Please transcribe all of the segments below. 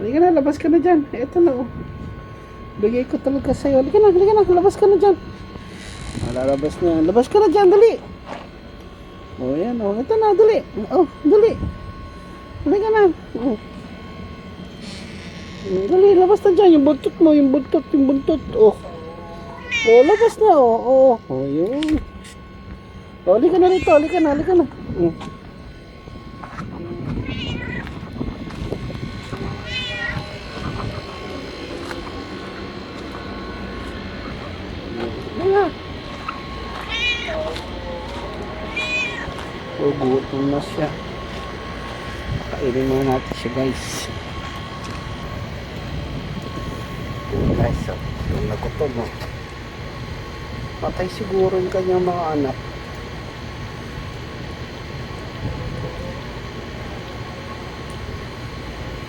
Halika na, labas ka na dyan. Ito na oh. Bigay ko talaga sa'yo. Halika na, labas ka na dyan. Lalabas na. Labas ka na dyan, dali. Oh, yan oh. Ito na, dali. Oh, dali. Halika na. Oh. Dali, labas na dyan. Yung buntot mo, yung buntot. Oh. Oh, labas na oh. Oh, oh yun. Oh, halika na rito, halika na. Oh. Wala. Oh, gutom na siya. Kainin muna natin siya, guys. Oh, guys, so, yung nagutom, oh. Patay siguro yung kanyang mga anak.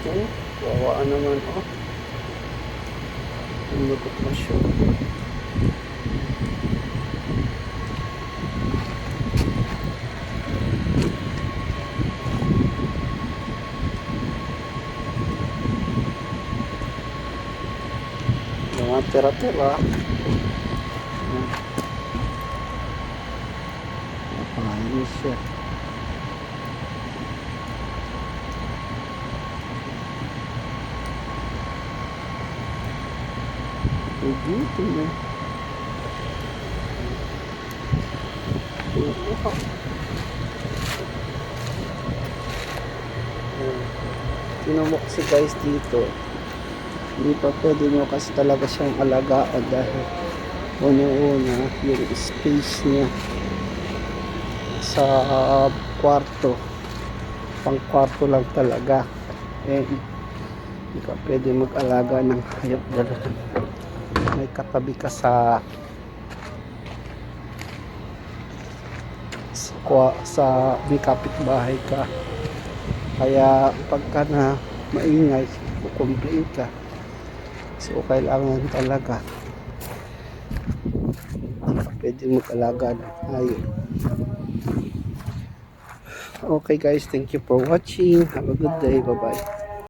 Oh, kawaan naman, oh. Yung nagutom na siya. Mga tira-tira. Napangayos siya. Gutom na. Tinamok si guys dito. Hindi pa pwede nyo kasi talaga siyang alagaan dahil una yung space niya sa kwarto, pang kwarto lang talaga, hindi ka pwede mag-alaga ng hayop dahil may katabi ka sa may kapitbahay ka, kaya pagka na maingay kukomplain ka. So kailangan talaga pwede mag-alaga ng hayop. Okay guys, thank you for watching. Have a good day. Bye bye.